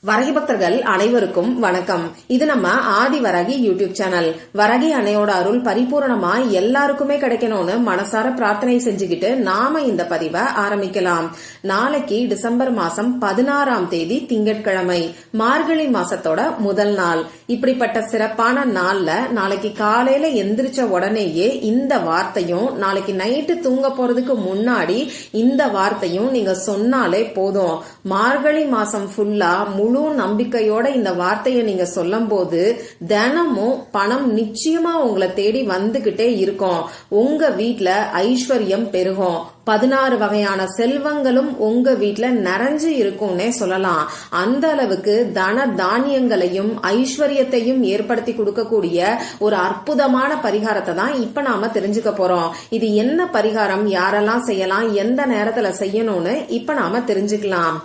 வரகி பக்தர்கள் அனைவருக்கும் வணக்கம். இது நம்ம ஆதி வரகி யூடியூப் சேனல். வரகி அன்னையோட அருள் பரிபூரணமா எல்லாருக்குமே கிடைக்கணும்னு மனசார பிரார்த்தனை செஞ்சுக்கிட்டு நாம இந்த பதிவை ஆரம்பிக்கலாம். நாளைக்கு டிசம்பர் மாசம் 16ஆம் தேதி திங்கட்கிழமை, மார்கழி மாசத்தோட முதல் நாள். இப்படிப்பட்ட சிறப்பான நாள்ல நாளைக்கு காலையில எந்திரிச்ச உடனேயே இந்த வார்த்தையும், நாளைக்கு நைட்டு தூங்க போறதுக்கு முன்னாடி இந்த வார்த்தையும் நீங்க சொன்னாலே போதும். மார்கழி மாசம் ஃபுல்லா முழு நம்பிக்கையோட இந்த வார்த்தையை நீங்க சொல்லும் போது தினமும் பணம் நிச்சயமா உங்களை தேடி வந்துகிட்டே இருக்கும். உங்க வீட்ல ஐஸ்வர்யம் பெருகும். 16 வகையான செல்வங்களும் உங்க வீட்ல நிறைஞ்சு இருக்கும்னே சொல்லலாம். அந்த அளவுக்கு தன தானியங்களையும் ஐஸ்வர்யத்தையும் ஏற்படுத்தி கொடுக்கக்கூடிய ஒரு அற்புதமான பரிகாரத்தை தான் இப்ப நாம தெரிஞ்சுக்க போறோம். இது என்ன பரிகாரம், யாரெல்லாம் செய்யலாம், எந்த நேரத்துல செய்யணும்னு இப்ப நாம தெரிஞ்சுக்கலாம்.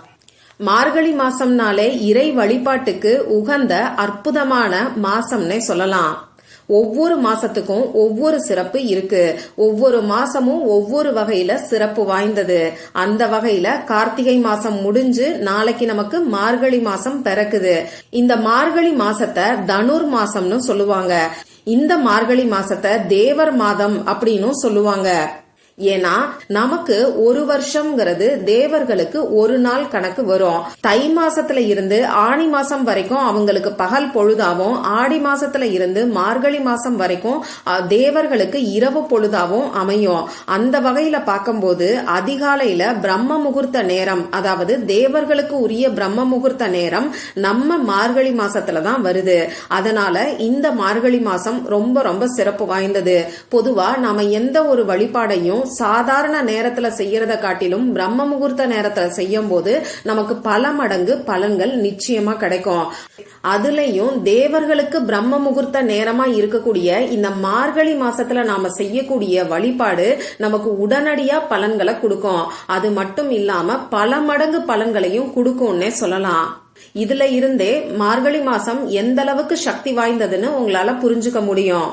மார்கழி மாசம்னாலே இறை வழிபாட்டுக்கு உகந்த அற்புதமான மாசம்னே சொல்லலாம். ஒவ்வொரு மாசத்துக்கும் ஒவ்வொரு சிறப்பு இருக்கு. ஒவ்வொரு மாசமும் ஒவ்வொரு வகையில சிறப்பு வாய்ந்தது. அந்த வகையில கார்த்திகை மாசம் முடிஞ்சு நாளைக்கு நமக்கு மார்கழி மாசம் பிறக்குது. இந்த மார்கழி மாசத்தை தனுர் மாசம்னு சொல்லுவாங்க. இந்த மார்கழி மாசத்தை தேவர் மாதம் அப்படின்னு சொல்லுவாங்க. ஏன்னா நமக்கு ஒரு வருஷம்ங்கிறது தேவர்களுக்கு ஒரு நாள் கணக்கு வரும். தை மாசத்துல இருந்து ஆணி மாசம் வரைக்கும் அவங்களுக்கு பகல் பொழுதாவும், ஆடி மாசத்துல இருந்து மார்கழி மாசம் வரைக்கும் தேவர்களுக்கு இரவு பொழுதாவும் அமையும். அந்த வகையில பார்க்கும்போது அதிகாலையில பிரம்ம முகூர்த்த நேரம், அதாவது தேவர்களுக்கு உரிய பிரம்ம முகூர்த்த நேரம் நம்ம மார்கழி மாசத்துலதான் வருது. அதனால இந்த மார்கழி மாசம் ரொம்ப ரொம்ப சிறப்பு வாய்ந்தது. பொதுவா நாம எந்த ஒரு வழிபாடையும் சாதாரண நேரத்துல செய்யறத காட்டிலும் பிரம்ம முகூர்த்த நேரத்துல செய்யும் போது நமக்கு பல மடங்கு பலன்கள் நிச்சயமா கிடைக்கும். அதுலயும் தேவர்களுக்கு பிரம்ம முகூர்த்த நேரமா இருக்கக்கூடிய இந்த மார்கழி மாசத்துல நாம செய்யக்கூடிய வழிபாடு நமக்கு உடனடியா பலன்களை கொடுக்கும். அது மட்டும் இல்லாம பல மடங்கு பலன்களையும் கொடுக்கும்னே சொல்லலாம். இதுல இருந்தே மார்கழி மாசம் எந்த அளவுக்கு சக்தி வாய்ந்ததுன்னு உங்களால புரிஞ்சுக்க முடியும்.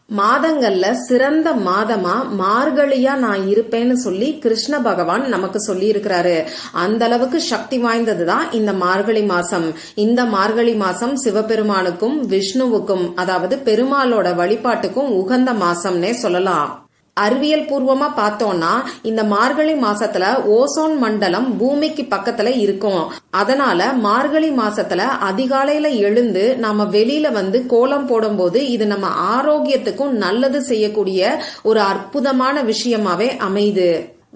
மாதங்கள்ல சிறந்த மாதமா மார்கழியா நான் இருப்பேன்னு சொல்லி கிருஷ்ண பகவான் நமக்கு சொல்லி இருக்கிறாரு. அந்த அளவுக்கு சக்தி வாய்ந்ததுதான் இந்த மார்கழி மாசம். இந்த மார்கழி மாசம் சிவபெருமானுக்கும் விஷ்ணுவுக்கும், அதாவது பெருமாளோட வழிபாட்டுக்கும் உகந்த மாசம்னே சொல்லலாம். அறிவியல் பூர்வமா பார்த்தோம்னா இந்த மார்கழி மாசத்துல ஓசோன் மண்டலம் பூமிக்கு பக்கத்துல இருக்கும். அதனால மார்கழி மாசத்துல அதிகாலையில எழுந்து நாம வெளியில வந்து கோலம் போடும் போது இது நம்ம ஆரோக்கியத்துக்கும் நல்லது செய்யக்கூடிய ஒரு அற்புதமான விஷயமாவே அமையுது.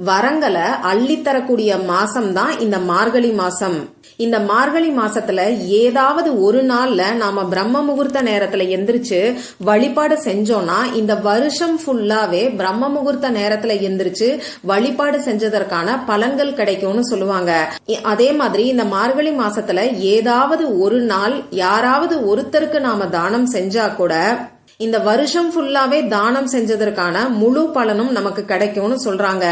வரங்களை அள்ளித்தரக்கூடிய மாசம் தான் இந்த மார்கழி மாசம். இந்த மார்கழி மாசத்துல ஏதாவது ஒரு நாள்ல நாம பிரம்ம முகூர்த்த நேரத்துல எந்திரிச்சு வழிபாடு செஞ்சோம்னா இந்த வருஷம் ஃபுல்லாவே பிரம்ம முகூர்த்த நேரத்துல எந்திரிச்சு வழிபாடு செஞ்சதற்கான பலன்கள் கிடைக்கும்னு சொல்லுவாங்க. அதே மாதிரி இந்த மார்கழி மாசத்துல ஏதாவது ஒரு நாள் யாராவது ஒருத்தருக்கு நாம தானம் செஞ்சா கூட இந்த வருஷம் ஃபுல்லாவே தானம் செஞ்சதற்கான முழு பலனும் நமக்கு கிடைக்கும்னு சொல்றாங்க.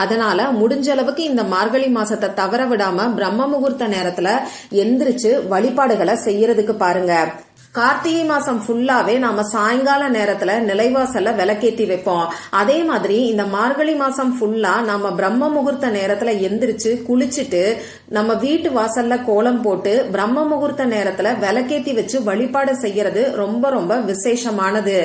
அதனால முடிஞ்ச அளவுக்கு இந்த மார்கழி மாசத்தை தவற விடாம பிரம்ம முகூர்த்த நேரத்துல எந்திரிச்சு வழிபாடுகளை செய்யறதுக்கு பாருங்க. கார்த்திகை மாசம் ஃபுல்லாவே நாம சாயங்கால நேரத்துல நிலைவாசல்ல விளக்கேத்தி வைப்போம். அதே மாதிரி இந்த மார்கழி மாசம் ஃபுல்லா நாம பிரம்ம முகூர்த்த நேரத்துல எந்திரிச்சு குளிச்சுட்டு நம்ம வீட்டு வாசல்ல கோலம் போட்டு பிரம்ம முகூர்த்த நேரத்துல விளக்கேத்தி வச்சு வழிபாடு செய்யறது ரொம்ப ரொம்ப விசேஷமானது.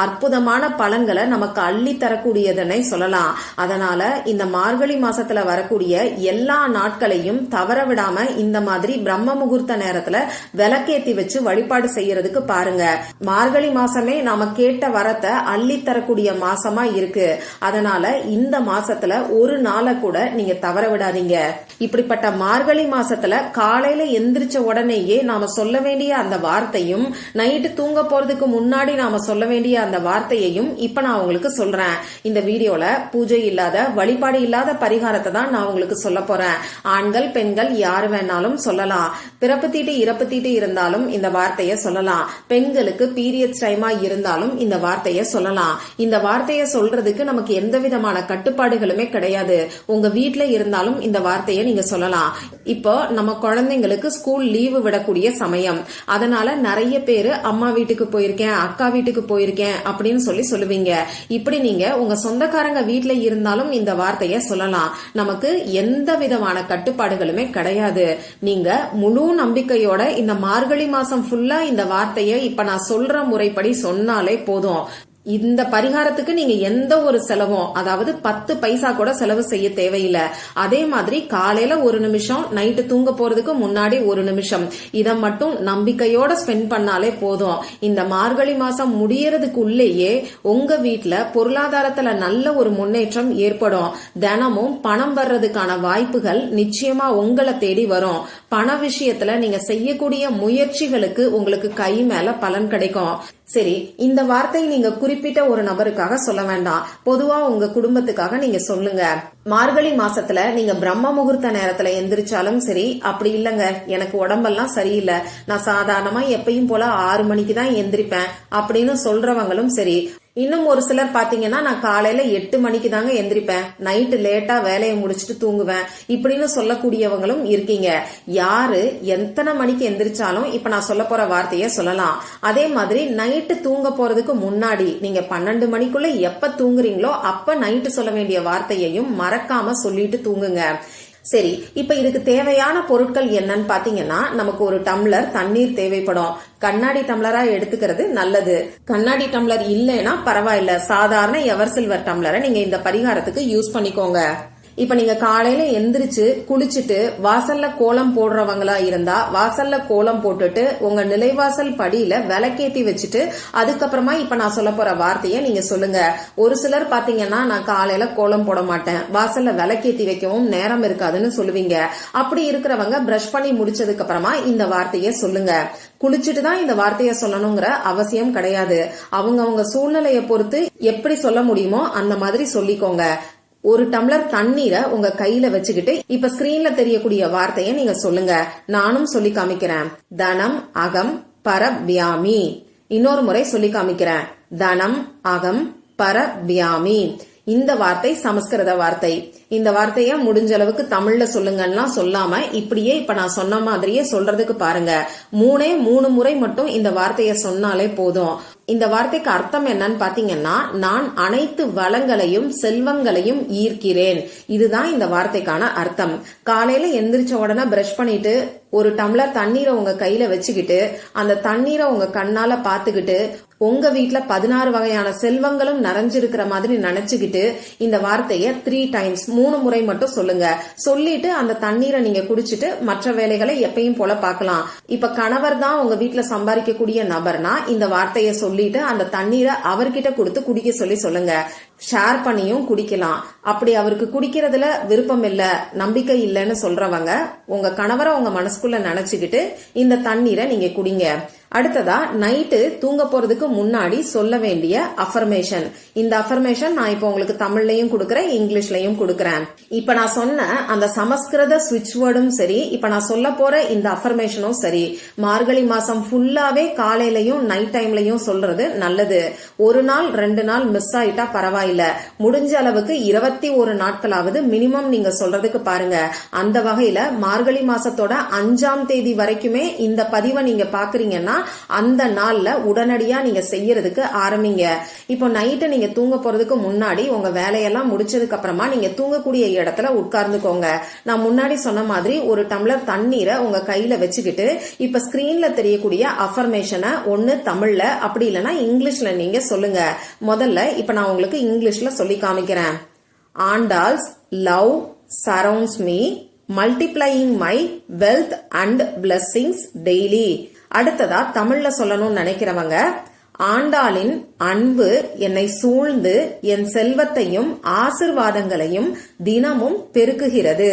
அற்புதமான பலன்களை நமக்கு அள்ளி தரக்கூடியதுன்னே சொல்லலாம். அதனால இந்த மார்கழி மாசத்துல வரக்கூடிய எல்லா நாட்களையும் தவற விடாம இந்த மாதிரி பிரம்ம முகூர்த்த நேரத்துல விளக்கேத்தி வச்சு வழிபாடு செய்யறது பாருங்க. மார்கழி மாசமே நாம கேட்ட வரத்தை அள்ளி தரக்கூடிய மாசமா இருக்கு. அதனால இந்த மாசத்துல ஒரு நாளை கூட நீங்க தவற விடாதீங்க. இப்படிப்பட்ட மார்கழி மாசத்துல காலையில எந்திரிச்ச உடனேயே நாம சொல்ல வேண்டிய அந்த வார்த்தையும், நைட்டு தூங்க போறதுக்கு முன்னாடி நாம சொல்ல வேண்டிய அந்த வார்த்தையையும் இப்ப நான் உங்களுக்கு சொல்றேன். இந்த வீடியோல பூஜை இல்லாத, வழிபாடு இல்லாத பரிகாரத்தை தான் நான் உங்களுக்கு சொல்ல போறேன். ஆண்கள் பெண்கள் யாரு வேணாலும் சொல்லலாம். பிறப்பு தீட்டு இறப்பு தீட்டு இருந்தாலும் இந்த வார்த்தையை சொல்லலாம். சொல்லலாம். பெண்களுக்கு பீரியட்ஸ் டைமா இருந்தாலும் இந்த வார்த்தைய சொல்லலாம். இந்த வார்த்தைய சொல்றதுக்கு நமக்கு எந்த விதமான கட்டுப்பாடுகளுமே கிடையாது. உங்க வீட்ல இருந்தாலும் இந்த வார்த்தைய நீங்க சொல்லலாம். இப்போ நம்ம குழந்தைங்களுக்கு ஸ்கூல் லீவு விடக்கூடிய சமயம், அதனால நிறைய பேரு அம்மா வீட்டுக்கு போயிருக்கேன், அக்கா வீட்டுக்கு போயிருக்கேன் அப்படின்னு சொல்லுவீங்க. இப்படி நீங்க உங்க சொந்தக்காரங்க வீட்ல இருந்தாலும் இந்த வார்த்தைய சொல்லலாம். நமக்கு எந்த விதமான கட்டுப்பாடுகளுமே கிடையாது. நீங்க முழு நம்பிக்கையோட இந்த மார்கழி மாசம் ஃபுல்லா இந்த வார்த்தைய இப்ப நான் சொல்ற முறைப்படி சொன்னாலே போதும். இந்த பரிகாரத்துக்கு நீங்க எந்த ஒரு செலவும், அதாவது 10 பைசா கூட செலவு செய்ய தேவையில்லை. அதே மாதிரி காலையில 1 நிமிஷம், நைட்டு தூங்க போறதுக்கு முன்னாடி 1 நிமிஷம், இத மட்டும் நம்பிக்கையோட ஸ்பெண்ட் பண்ணாலே போதும். இந்த மார்கழி மாசம் முடியறதுக்குள்ளேயே உங்க வீட்ல பொருளாதாரத்துல நல்ல ஒரு முன்னேற்றம் ஏற்படும். தினமும் பணம் வர்றதுக்கான வாய்ப்புகள் நிச்சயமா உங்களை தேடி வரும். பண விஷயத்துல நீங்க செய்யக்கூடிய முயற்சிகளுக்கு உங்களுக்கு கை மேல பலன் கிடைக்கும். சரி, இந்த வார்த்தையை நீங்க குறிப்பிட்ட ஒரு நபருக்காக சொல்ல வேண்டாம், பொதுவா உங்க குடும்பத்துக்காக நீங்க சொல்லுங்க. மார்கழி மாசத்துல நீங்க பிரம்ம முகூர்த்த நேரத்துல எந்திரிச்சாலும் சரி, அப்படி இல்லங்க எனக்கு உடம்பெல்லாம் சரியில்லை, நான் சாதாரணமா எப்பயும் போல 6 மணிக்கு தான் எந்திரிப்பேன் அப்படின்னு சொல்றவங்களும் சரி, இன்னும் ஒரு சிலர் பாத்தீங்கன்னா நான் காலையில 8 மணிக்கு தாங்க எந்திரிப்பேன், நைட்டு லேட்டா வேலையை முடிச்சுட்டு தூங்குவேன் இப்படின்னு சொல்லக்கூடியவங்களும் இருக்கீங்க. யாரு எத்தனை மணிக்கு எந்திரிச்சாலும் இப்ப நான் சொல்ல போற வார்த்தைய சொல்லலாம். அதே மாதிரி நைட்டு தூங்க போறதுக்கு முன்னாடி நீங்க 12 மணிக்குள்ள எப்ப தூங்குறீங்களோ அப்ப நைட்டு சொல்ல வேண்டிய வார்த்தையையும் மறக்காம சொல்லிட்டு தூங்குங்க. சரி, இப்ப இதுக்கு தேவையான பொருட்கள் என்னன்னு பாத்தீங்கன்னா, நமக்கு ஒரு டம்ளர் தண்ணீர் தேவைப்படும். கண்ணாடி டம்ளரா எடுத்துக்கிறது நல்லது. கண்ணாடி டம்ளர் இல்லைன்னா பரவாயில்ல, சாதாரண எவர் சில்வர் டம்ளரை நீங்க இந்த பரிகாரத்துக்கு யூஸ் பண்ணிக்கோங்க. இப்ப நீங்க காலையில எந்திரிச்சு குளிச்சுட்டு வாசல்ல கோலம் போடுறவங்களா இருந்தா வாசல்ல கோலம் போட்டுட்டு உங்க நிலைவாசல் படியில விளக்கேத்தி வச்சுட்டு அதுக்கப்புறமா இப்ப நான் சொல்ல போற வார்த்தைய நீங்க சொல்லுங்க. ஒரு சிலர் பாத்தீங்கன்னா நான் காலையில கோலம் போட மாட்டேன், வாசல்ல விளக்கேத்தி வைக்கவும் நேரம் இருக்காதுன்னு சொல்லுவீங்க. அப்படி இருக்கிறவங்க பிரஷ் பண்ணி முடிச்சதுக்கு அப்புறமா இந்த வார்த்தைய சொல்லுங்க. குளிச்சுட்டு தான் இந்த வார்த்தைய சொல்லணுங்கிற அவசியம் கிடையாது. அவங்க சூழ்நிலையை பொறுத்து எப்படி சொல்ல முடியுமோ அந்த மாதிரி சொல்லிக்கோங்க. ஒரு டம்ளர் தண்ணீரை உங்க கையில வச்சுக்கிட்டு இப்ப ஸ்கிரீன்ல தெரியக்கூடிய வார்த்தையை நீங்க சொல்லுங்க. நானும் சொல்லி காமிக்கிறேன். தனம் அகம் பரவ்யாமி. இன்னொரு முறை சொல்லி காமிக்கிறேன். தனம் அகம் பரவ்யாமி. இந்த வார்த்தை சமஸ்கிருத வார்த்தை. இந்த வார்த்தைய முடிஞ்ச அளவுக்கு தமிழ்ல சொல்லுங்கன்னா சொல்லாம இப்படியே இப்ப நான் சொன்ன மாதிரியே சொல்றதுக்கு பாருங்க. 3 முறை மட்டும் இந்த வார்த்தைய சொன்னாலே போதும். இந்த வார்த்தைக்கு அர்த்தம் என்னன்னு பாத்தீங்கன்னா, நான் அனைத்து வளங்களையும் செல்வங்களையும் ஈர்க்கிறேன். இதுதான் இந்த வார்த்தைக்கான அர்த்தம். காலையில எந்திரிச்ச உடனே பிரஷ் பண்ணிட்டு ஒரு டம்ளர் தண்ணீரை உங்க கையில வச்சுக்கிட்டு அந்த தண்ணீரை உங்க கண்ணால பாத்துக்கிட்டு உங்க வீட்டுல 16 வகையான செல்வங்களும் நிறைஞ்சிருக்கிற மாதிரி நினைச்சுக்கிட்டு இந்த வார்த்தைய 3 டைம்ஸ் 3 முறை மட்டும் சொல்லுங்க. சொல்லிட்டு அந்த தண்ணீரை நீங்க குடிச்சிட்டு மற்ற வேலைகளை எப்பயும் போல பார்க்கலாம். இப்ப கணவர் தான் உங்க வீட்டுல சம்பாதிக்கக்கூடிய நபர்னா இந்த வார்த்தைய சொல்லிட்டு அந்த தண்ணீரை அவர்கிட்ட கொடுத்து குடிக்க சொல்லுங்க. ஷேர் பண்ணியும் குடிக்கலாம். அப்படி அவருக்கு குடிக்கிறதுல விருப்பம் இல்ல, நம்பிக்கை இல்லைன்னு சொல்றவங்க உங்க கணவரை உங்க மனசுக்குள்ள நினைச்சுக்கிட்டு இந்த தண்ணீரை நீங்க குடிங்க. அடுத்ததா நைட்டு தூங்க போறதுக்கு முன்னாடி சொல்ல வேண்டிய அஃபர்மேஷன். இந்த அஃபர்மேஷன் நான் இப்ப உங்களுக்கு தமிழ்லயும் கொடுக்கறேன், இங்கிலீஷ்லயும் கொடுக்கறேன். இப்ப நான் சொன்ன அந்த சமஸ்கிருத ஸ்விட்ச் வேர்டும் சரி, இப்ப நான் சொல்ல போற இந்த அஃபர்மேஷனும் சரி, மார்கழி மாசம் ஃபுல்லாவே காலையிலயும் நைட் டைம்லயும் சொல்றது நல்லது. 1 நாள் 2 நாள் மிஸ் ஆயிட்டா பரவாயில்ல, முடிஞ்ச அளவுக்கு 21 நாட்களாவது மினிமம் நீங்க சொல்றதுக்கு பாருங்க. அந்த வகையில மார்கழி மாசத்தோட 5ஆம் தேதி வரைக்குமே இந்த பதிவை நீங்க பாக்குறீங்கன்னா அந்த நாள்ல உடனடியா நீங்க செய்யறதுக்கு ஆரம்பிங்க. இப்போ நைட்டு நீங்க தூங்க போறதுக்கு முன்னாடி உங்க வேலையெல்லாம் முடிச்சதுக்கு அப்புறமா நீங்க தூங்கக்கூடிய இடத்துல உட்கார்ந்துக்கோங்க. நான் முன்னாடி சொன்ன மாதிரி ஒரு டம்ளர் தண்ணீரை உங்க கையில வச்சுக்கிட்டு இப்ப ஸ்கிரீன்ல தெரியக்கூடிய அஃபர்மேஷனை ஒன்னு தமிழ்ல அப்படி இல்லைன்னா இங்கிலீஷ்ல நீங்க சொல்லுங்க. முதல்ல இப்ப நான் உங்களுக்கு இங்கிலீஷ்ல சொல்லி காமிக்கிறேன். Andal's love surrounds me, multiplying my wealth and blessings daily. அடுத்ததா தமிழ்ல சொல்லணும்னு நினைக்கிறவங்க, ஆண்டாளின் அன்பு என்னை சூழ்ந்து என் செல்வத்தையும் ஆசிர்வாதங்களையும் தினமும் பெருக்குகிறது.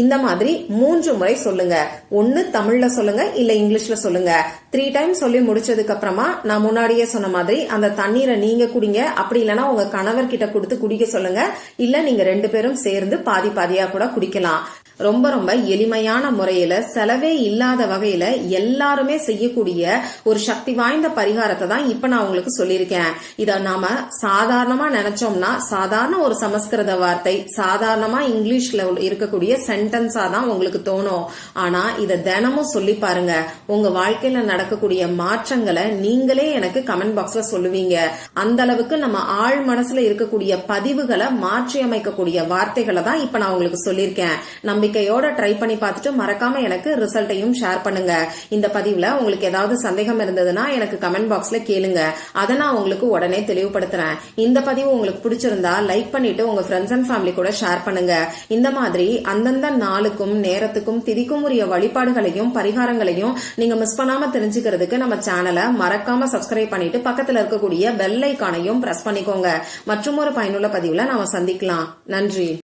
இந்த மாதிரி 3 முறை சொல்லுங்க. ஒன்னு தமிழ்ல சொல்லுங்க, இல்ல இங்கிலீஷ்ல சொல்லுங்க. 3 டைம் சொல்லி முடிச்சதுக்கு அப்புறமா நான் முன்னாடியே சொன்ன மாதிரி அந்த தண்ணீரை நீங்க குடிங்க. அப்படி இல்லைன்னா உங்க கணவர் கிட்ட கொடுத்து குடிக்க சொல்லுங்க. இல்ல நீங்க 2 பேரும் சேர்ந்து பாதி பாதியா கூட குடிக்கலாம். ரொம்ப ரொம்ப எளிமையான முறையில செலவே இல்லாத வகையில எல்லாருமே செய்யக்கூடிய ஒரு சக்தி வாய்ந்த பரிகாரத்தை தான் இப்ப நான் உங்களுக்கு சொல்லியிருக்கேன். இத நாம சாதாரணமா நினைச்சோம்னா சாதாரண ஒரு சமஸ்கிருத வார்த்தை, சாதாரணமா இங்கிலீஷ்ல இருக்கக்கூடிய சென்டென்ஸா தான் உங்களுக்கு தோணும். ஆனா இத தினமும் சொல்லி பாருங்க. உங்க வாழ்க்கையில நடக்கக்கூடிய மாற்றங்களை நீங்களே எனக்கு கமெண்ட் பாக்ஸ்ல சொல்லுவீங்க. அந்த அளவுக்கு நம்ம ஆழ் மனசுல இருக்கக்கூடிய பதிவுகளை மாற்றி அமைக்கக்கூடிய வார்த்தைகளை தான் இப்ப நான் உங்களுக்கு சொல்லியிருக்கேன். நம்பிக்கையோட ட்ரை பண்ணி பார்த்துட்டு மறக்காம எனக்கு ரிசல்ட்டையும் ஷேர் பண்ணுங்க. இந்த பதிவுல உங்களுக்கு ஏதாவது சந்தேகம் இருந்ததுன்னா எனக்கு கமெண்ட் பாக்ஸ்ல கேளுங்க. அதை நான் உங்களுக்கு உடனே தெளிவுபடுத்துறேன். இந்த பதிவு உங்களுக்கு பிடிச்சிருந்தா லைக் பண்ணிட்டு உங்க ஃப்ரெண்ட்ஸ் அண்ட் ஃபேமிலி கூட ஷேர் பண்ணுங்க. இந்த மாதிரி அந்தந்த நாளுக்கும் நேரத்துக்கும் திதிக்கும் உரிய வழிபாடுகளையும் பரிகாரங்களையும் நீங்க மிஸ் பண்ணாம தெரிஞ்சுக்கிறதுக்கு நம்ம சேனலை மறக்காம சப்ஸ்கிரைப் பண்ணிட்டு பக்கத்துல இருக்கக்கூடிய பெல் ஐகானையும் பிரஸ் பண்ணிக்கோங்க. மற்றும் ஒரு பயனுள்ள பதிவுல நாம சந்திக்கலாம். நன்றி.